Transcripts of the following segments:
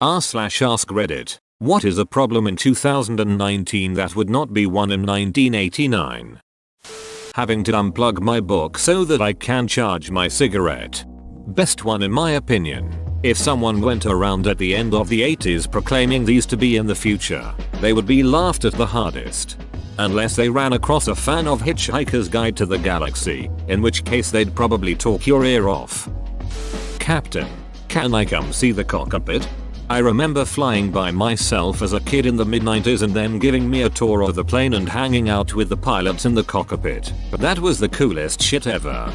r/ask Reddit. What is a problem in 2019 that would not be one in 1989? Having to unplug my book so that I can charge my cigarette. Best one in my opinion. If someone went around at the end of the 80s proclaiming these to be in the future, they would be laughed at the hardest. Unless they ran across a fan of Hitchhiker's Guide to the Galaxy, in which case they'd probably talk your ear off. Captain, can I come see the cockpit? I remember flying by myself as a kid in the mid-90s and them giving me a tour of the plane and hanging out with the pilots in the cockpit. That was the coolest shit ever.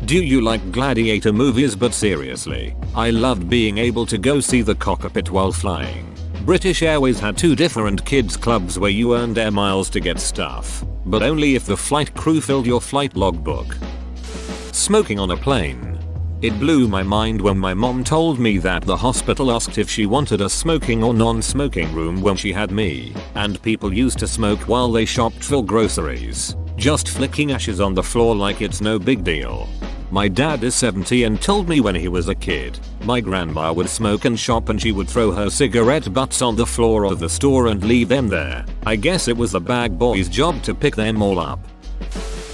Do you like gladiator movies? But seriously, I loved being able to go see the cockpit while flying. British Airways had 2 different kids clubs where you earned air miles to get stuff, but only if the flight crew filled your flight logbook. Smoking on a plane. It blew my mind when my mom told me that the hospital asked if she wanted a smoking or non-smoking room when she had me, and people used to smoke while they shopped for groceries, just flicking ashes on the floor like it's no big deal. My dad is 70 and told me when he was a kid, my grandma would smoke and shop and she would throw her cigarette butts on the floor of the store and leave them there. I guess it was the bag boy's job to pick them all up.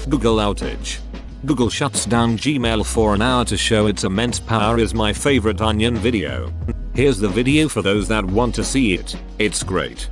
Google outage. Google shuts down Gmail for an hour to show its immense power is my favorite Onion video. Here's the video for those that want to see it. It's great.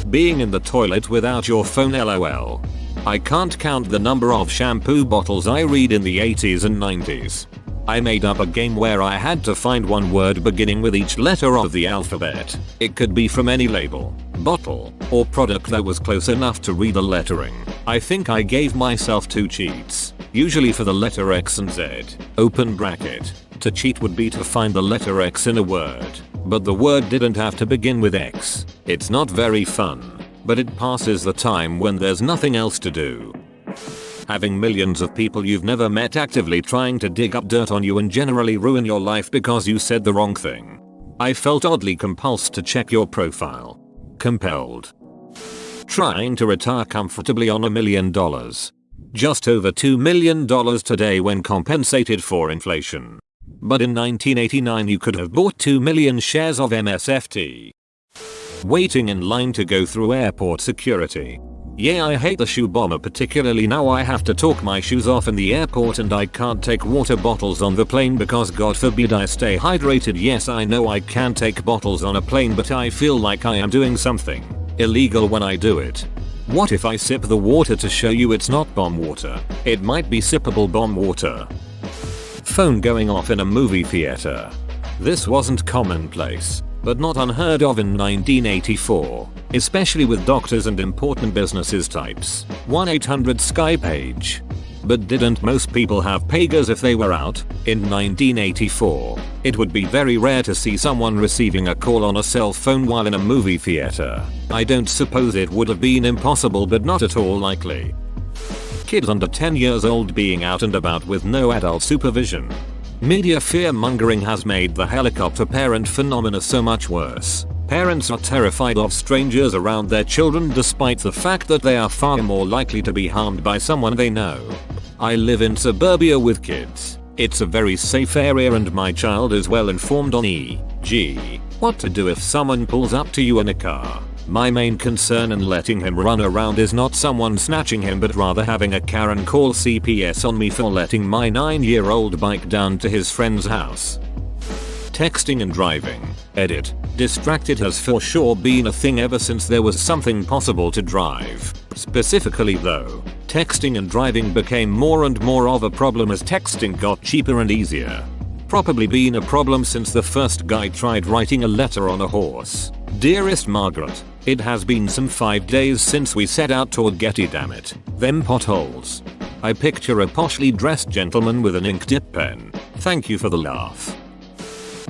Being in the toilet without your phone, LOL. I can't count the number of shampoo bottles I read in the 80s and 90s. I made up a game where I had to find one word beginning with each letter of the alphabet. It could be from any label, bottle, or product that was close enough to read the lettering. I think I gave myself 2 cheats, usually for the letter X and Z. Open bracket. To cheat would be to find the letter X in a word, but the word didn't have to begin with X. It's not very fun, but it passes the time when there's nothing else to do. Having millions of people you've never met actively trying to dig up dirt on you and generally ruin your life because you said the wrong thing. I felt oddly compulsed to check your profile. Compelled. Trying to retire comfortably on $1 million. Just over $2 million today when compensated for inflation. But in 1989 you could have bought 2 million shares of MSFT. Waiting in line to go through airport security. Yeah, I hate the shoe bomber, particularly now I have to talk my shoes off in the airport and I can't take water bottles on the plane because God forbid I stay hydrated. Yes, I know I can take bottles on a plane, but I feel like I am doing something illegal when I do it. What if I sip the water to show you it's not bomb water? It might be sippable bomb water. Phone going off in a movie theater. This wasn't commonplace, but not unheard of in 1984, especially with doctors and important businesses types. 1-800-SKY page. But didn't most people have pagers if they were out? In 1984, it would be very rare to see someone receiving a call on a cell phone while in a movie theater. I don't suppose it would have been impossible, but not at all likely. Kids under 10 years old being out and about with no adult supervision. Media fear-mongering has made the helicopter parent phenomena so much worse. Parents are terrified of strangers around their children despite the fact that they are far more likely to be harmed by someone they know. I live in suburbia with kids. It's a very safe area and my child is well informed on e.g. what to do if someone pulls up to you in a car. My main concern in letting him run around is not someone snatching him, but rather having a Karen call CPS on me for letting my 9-year-old bike down to his friend's house. Texting and driving. Edit. Distracted has for sure been a thing ever since there was something possible to drive. Specifically though, texting and driving became more and more of a problem as texting got cheaper and easier. Probably been a problem since the first guy tried writing a letter on a horse. Dearest Margaret, it has been some 5 days since we set out toward Getty, dammit. Them potholes. I picture a poshly dressed gentleman with an ink dip pen. Thank you for the laugh.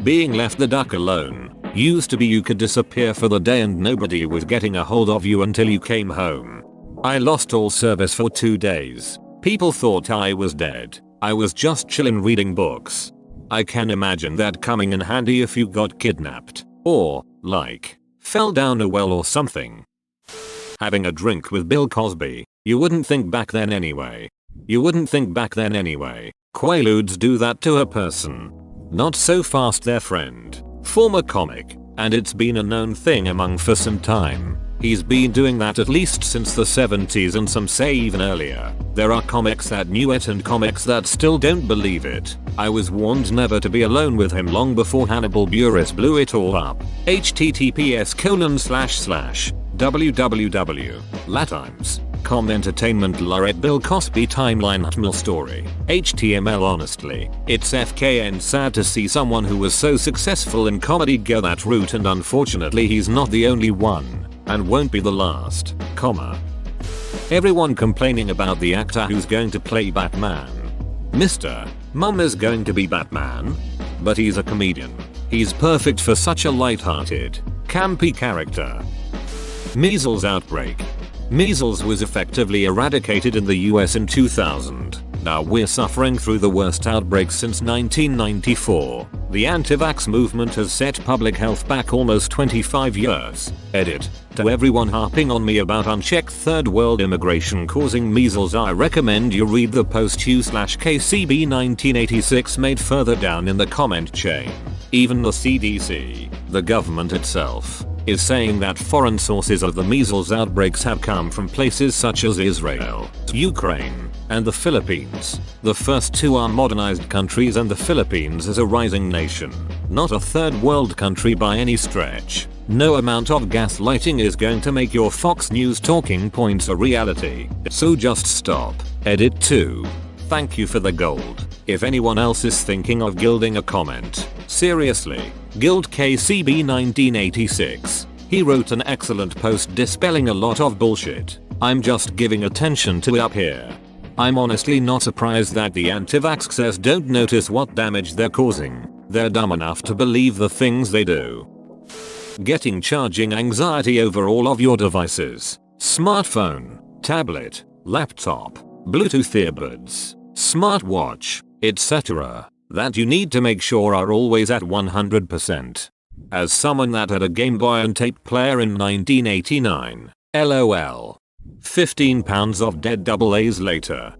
Being left the duck alone. Used to be you could disappear for the day and nobody was getting a hold of you until you came home. I lost all service for 2 days. People thought I was dead. I was just chillin' reading books. I can imagine that coming in handy if you got kidnapped. Or, like, fell down a well or something. Having a drink with Bill Cosby. You wouldn't think back then anyway. Quaaludes do that to a person. Not so fast, their friend. Former comic. and it's been a known thing among for some time. He's been doing that at least since the 70s and some say even earlier. There are comics that knew it and comics that still don't believe it. I was warned never to be alone with him long before Hannibal Buress blew it all up. https://www.latimes.com Entertainment Lorette Bill Cosby Timeline Hutmel Story. HTML Honestly, it's FKN sad to see someone who was so successful in comedy go that route, and unfortunately he's not the only one. And won't be the last, Everyone complaining about the actor who's going to play Batman. Mr. Mum is going to be Batman? But he's a comedian. He's perfect for such a light-hearted, campy character. Measles outbreak. Measles was effectively eradicated in the US in 2000. Now we're suffering through the worst outbreak since 1994. The anti-vax movement has set public health back almost 25 years. Edit. To everyone harping on me about unchecked third world immigration causing measles, I recommend you read the post u/KCB 1986 made further down in the comment chain. Even the CDC, the government itself, is saying that foreign sources of the measles outbreaks have come from places such as Israel, Ukraine, and the Philippines. The first two are modernized countries and the Philippines is a rising nation, not a third world country by any stretch. No amount of gaslighting is going to make your Fox News talking points a reality, so just stop. Edit 2. Thank you for the gold. If anyone else is thinking of gilding a comment, seriously, gild KCB 1986. He wrote an excellent post dispelling a lot of bullshit. I'm just giving attention to it up here. I'm honestly not surprised that the anti-vaxxers don't notice what damage they're causing. They're dumb enough to believe the things they do. Getting charging anxiety over all of your devices. Smartphone, tablet, laptop, Bluetooth earbuds, smartwatch, etc. that you need to make sure are always at 100%. As someone that had a Game Boy and tape player in 1989, LOL. 15 pounds of dead AA's later.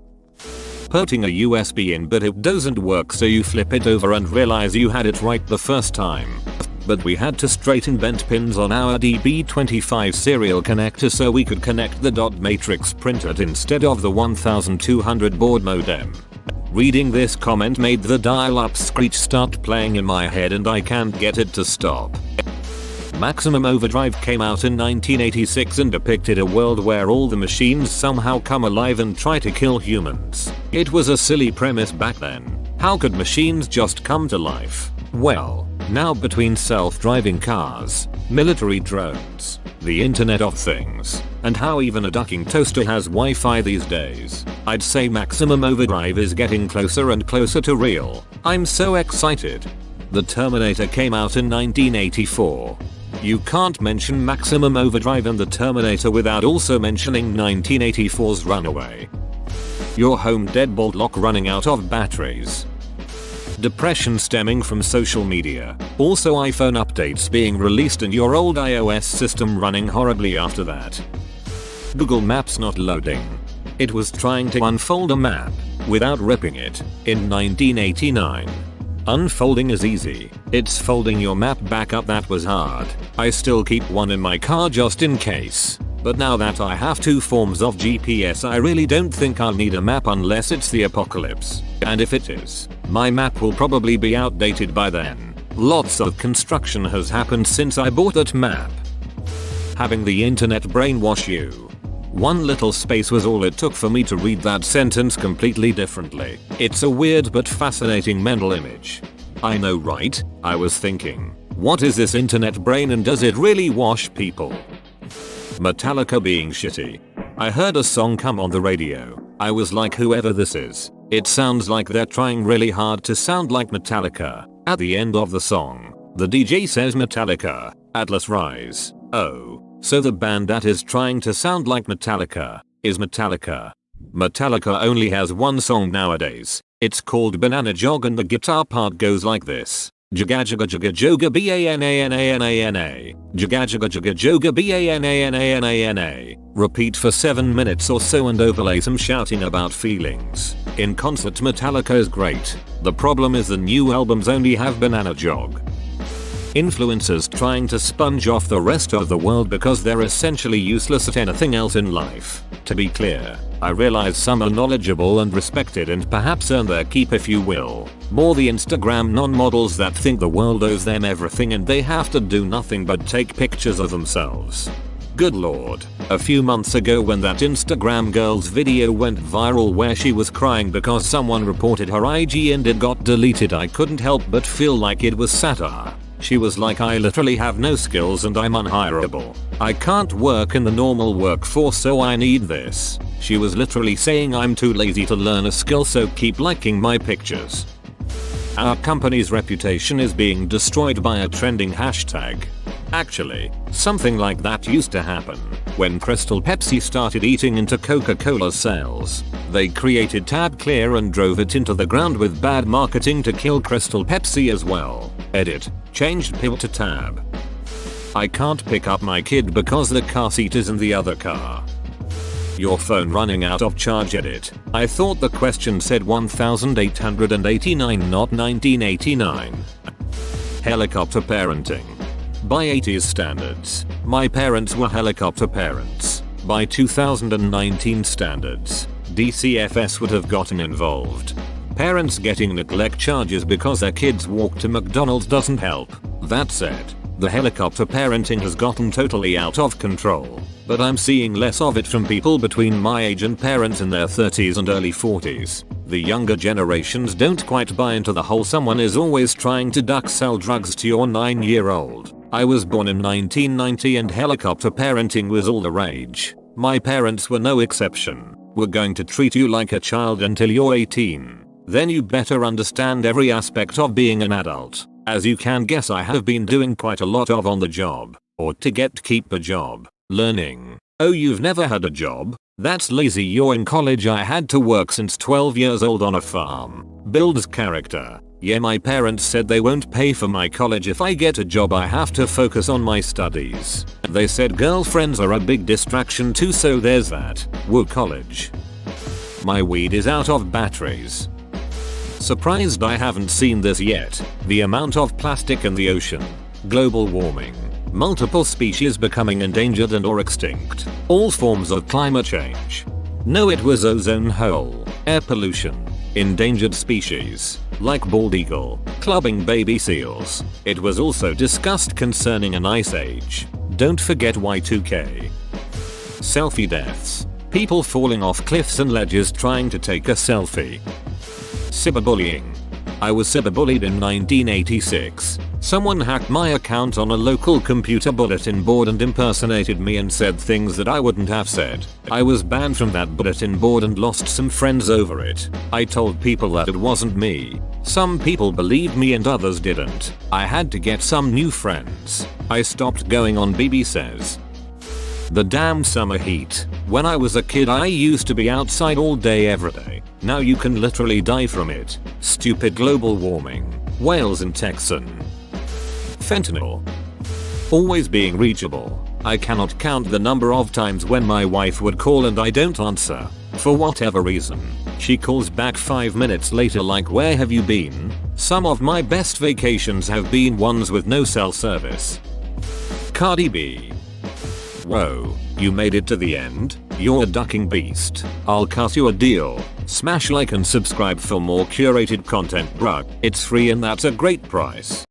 Putting a USB in but it doesn't work, so you flip it over and realize you had it right the first time. But we had to straighten bent pins on our DB25 serial connector so we could connect the dot matrix printer instead of the 1200 baud modem. Reading this comment made the dial-up screech start playing in my head and I can't get it to stop. Maximum Overdrive came out in 1986 and depicted a world where all the machines somehow come alive and try to kill humans. It was a silly premise back then. How could machines just come to life? Well, now between self-driving cars, military drones, the Internet of Things, and how even a ducking toaster has Wi-Fi these days, I'd say Maximum Overdrive is getting closer and closer to real. I'm so excited. The Terminator came out in 1984. You can't mention Maximum Overdrive and the Terminator without also mentioning 1984's Runaway. Your home deadbolt lock running out of batteries. Depression stemming from social media. Also iPhone updates being released and your old iOS system running horribly after that. Google Maps not loading. It was trying to unfold a map without ripping it in 1989. Unfolding is easy. It's folding your map back up that was hard. I still keep one in my car just in case. But now that I have two forms of GPS, I really don't think I'll need a map unless it's the apocalypse. And if it is, my map will probably be outdated by then. Lots of construction has happened since I bought that map. Having the internet brainwash you. One little space was all it took for me to read that sentence completely differently. It's a weird but fascinating mental image. I know, right? I was thinking, what is this internet brain and does it really wash people? Metallica being shitty. I heard a song come on the radio. I was like, whoever this is, it sounds like they're trying really hard to sound like Metallica. At the end of the song, the DJ says Metallica, Atlas Rise. Oh, so the band that is trying to sound like Metallica is Metallica. Metallica only has one song nowadays. It's called Banana Jog and the guitar part goes like this. Jaga jaga jaga joga banana. Jaga jaga jaga joga banana. Repeat for 7 minutes or so and overlay some shouting about feelings. In concert Metallica is great. The problem is the new albums only have Banana Jog. Influencers trying to sponge off the rest of the world because they're essentially useless at anything else in life. To be clear, I realize some are knowledgeable and respected and perhaps earn their keep if you will. More the Instagram non-models that think the world owes them everything and they have to do nothing but take pictures of themselves. Good lord. A few months ago when that Instagram girl's video went viral where she was crying because someone reported her IG and it got deleted, I couldn't help but feel like it was satire. She was like, I literally have no skills and I'm unhireable. I can't work in the normal workforce so I need this. She was literally saying I'm too lazy to learn a skill so keep liking my pictures. Our company's reputation is being destroyed by a trending hashtag. Actually, something like that used to happen when Crystal Pepsi started eating into Coca-Cola's sales. They created Tab Clear and drove it into the ground with bad marketing to kill Crystal Pepsi as well. Edit. Changed pivot to Tab. I can't pick up my kid because the car seat is in the other car. Your phone running out of charge. Edit. I thought the question said 1889 not 1989. Helicopter parenting. By 80s standards, my parents were helicopter parents. By 2019 standards, DCFS would have gotten involved. Parents getting neglect charges because their kids walk to McDonald's doesn't help. That said, the helicopter parenting has gotten totally out of control, but I'm seeing less of it from people between my age and parents in their 30s and early 40s. The younger generations don't quite buy into the whole someone is always trying to duck sell drugs to your 9-year-old. I was born in 1990 and helicopter parenting was all the rage. My parents were no exception. We're going to treat you like a child until you're 18. Then you better understand every aspect of being an adult. As you can guess, I have been doing quite a lot of on the job, or to keep a job, learning. Oh, you've never had a job? That's lazy. You're in college. I had to work since 12 years old on a farm. Builds character. Yeah, my parents said they won't pay for my college if I get a job. I have to focus on my studies. They said girlfriends are a big distraction too, so there's that. Woo, college. My weed is out of batteries. Surprised I haven't seen this yet. The amount of plastic in the ocean. Global warming. Multiple species becoming endangered and or extinct. All forms of climate change. No, it was ozone hole. Air pollution. Endangered species, like bald eagle, clubbing baby seals. It was also discussed concerning an ice age. Don't forget Y2K. Selfie deaths. People falling off cliffs and ledges trying to take a selfie. Cyberbullying. I was cyberbullied in 1986. Someone hacked my account on a local computer bulletin board and impersonated me and said things that I wouldn't have said. I was banned from that bulletin board and lost some friends over it. I told people that it wasn't me. Some people believed me and others didn't. I had to get some new friends. I stopped going on BB says. The damn summer heat. When I was a kid I used to be outside all day every day. Now you can literally die from it. Stupid global warming. Whales and Texan. Fentanyl. Always being reachable. I cannot count the number of times when my wife would call and I don't answer. For whatever reason. She calls back 5 minutes later like, where have you been? Some of my best vacations have been ones with no cell service. Cardi B. Whoa, you made it to the end? You're a ducking beast. I'll cut you a deal. Smash like and subscribe for more curated content, bruh. It's free and that's a great price.